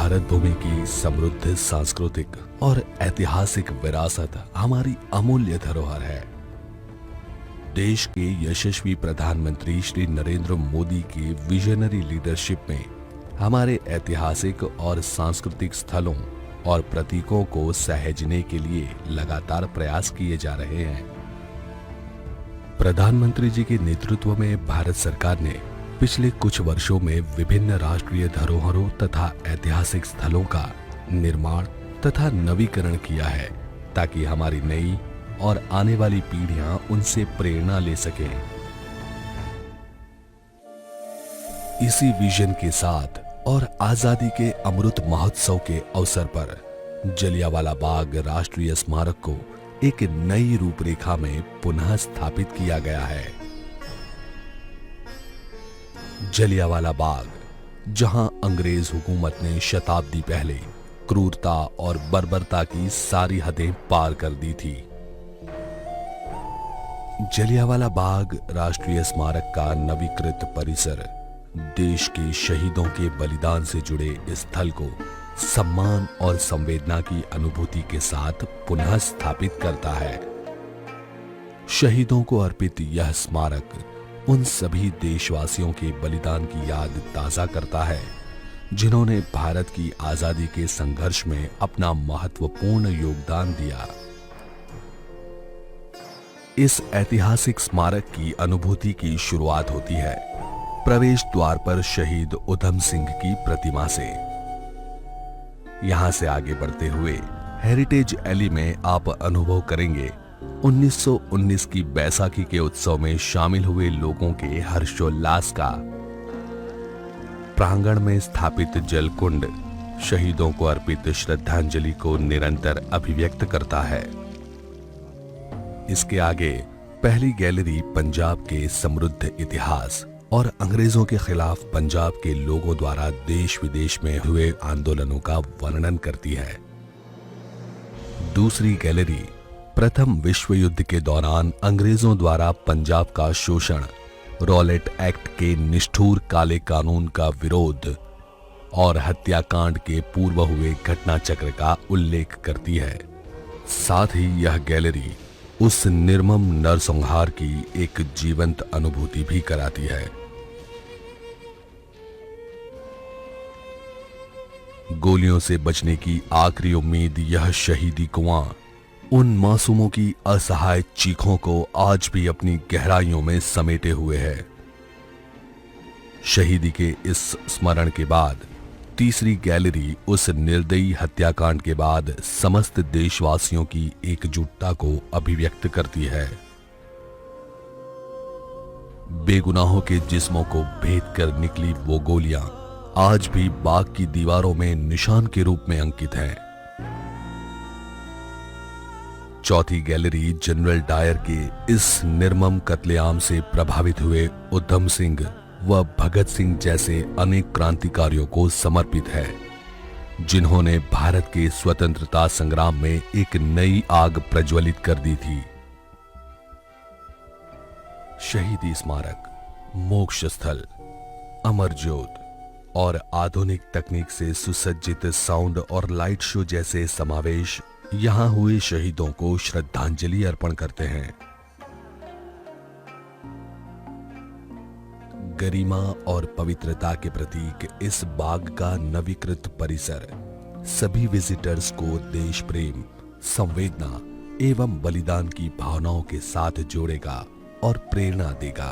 भारत भूमि की समृद्ध सांस्कृतिक और ऐतिहासिक विरासत हमारी अमूल्य धरोहर है। देश के यशस्वी प्रधानमंत्री श्री नरेंद्र मोदी के विजनरी लीडरशिप में हमारे ऐतिहासिक और सांस्कृतिक स्थलों और प्रतीकों को सहेजने के लिए लगातार प्रयास किए जा रहे हैं। प्रधानमंत्री जी के नेतृत्व में भारत सरकार ने पिछले कुछ वर्षों में विभिन्न राष्ट्रीय धरोहरों तथा ऐतिहासिक स्थलों का निर्माण तथा नवीकरण किया है, ताकि हमारी नई और आने वाली पीढ़ियां उनसे प्रेरणा ले सकें। इसी विजन के साथ और आजादी के अमृत महोत्सव के अवसर पर जलियांवाला बाग राष्ट्रीय स्मारक को एक नई रूपरेखा में पुनः स्थापित किया गया है। जलियांवाला बाग, जहां अंग्रेज हुकूमत ने शताब्दी पहले क्रूरता और बर्बरता की सारी हदें पार कर दी थी। जलियांवाला बाग राष्ट्रीय स्मारक का नवीकृत परिसर देश के शहीदों के बलिदान से जुड़े इस स्थल को सम्मान और संवेदना की अनुभूति के साथ पुनः स्थापित करता है। शहीदों को अर्पित यह स्मारक उन सभी देशवासियों के बलिदान की याद ताजा करता है, जिन्होंने भारत की आजादी के संघर्ष में अपना महत्वपूर्ण योगदान दिया। इस ऐतिहासिक स्मारक की अनुभूति की शुरुआत होती है प्रवेश द्वार पर शहीद उधम सिंह की प्रतिमा से। यहां से आगे बढ़ते हुए हेरिटेज एली में आप अनुभव करेंगे 1919 की बैसाखी के उत्सव में शामिल हुए लोगों के हर्षोल्लास का। प्रांगण में स्थापित जलकुंड शहीदों को अर्पित श्रद्धांजलि को निरंतर अभिव्यक्त करता है। इसके आगे पहली गैलरी पंजाब के समृद्ध इतिहास और अंग्रेजों के खिलाफ पंजाब के लोगों द्वारा देश विदेश में हुए आंदोलनों का वर्णन करती है। दूसरी गैलरी प्रथम विश्व युद्ध के दौरान अंग्रेजों द्वारा पंजाब का शोषण, रॉलेट एक्ट के निष्ठुर काले कानून का विरोध और हत्याकांड के पूर्व हुए घटना चक्र का उल्लेख करती है। साथ ही यह गैलरी उस निर्मम नरसंहार की एक जीवंत अनुभूति भी कराती है। गोलियों से बचने की आखिरी उम्मीद यह शहीदी कुआं उन मासूमों की असहाय चीखों को आज भी अपनी गहराइयों में समेटे हुए है। शहीदी के इस स्मरण के बाद तीसरी गैलरी उस निर्दयी हत्याकांड के बाद समस्त देशवासियों की एकजुटता को अभिव्यक्त करती है। बेगुनाहों के जिस्मों को भेद कर निकली वो गोलियां आज भी बाग की दीवारों में निशान के रूप में अंकित हैं। चौथी गैलरी जनरल डायर के इस निर्मम कत्लेआम से प्रभावित हुए उधम सिंह व भगत सिंह जैसे अनेक क्रांतिकारियों को समर्पित है, जिन्होंने भारत के स्वतंत्रता संग्राम में एक नई आग प्रज्वलित कर दी थी। शहीदी स्मारक, मोक्ष स्थल, अमर ज्योत और आधुनिक तकनीक से सुसज्जित साउंड और लाइट शो जैसे समावेश यहां हुए शहीदों को श्रद्धांजलि अर्पण करते हैं। गरिमा और पवित्रता के प्रतीक इस बाग का नवीकृत परिसर सभी विजिटर्स को देश प्रेम, संवेदना एवं बलिदान की भावनाओं के साथ जोड़ेगा और प्रेरणा देगा।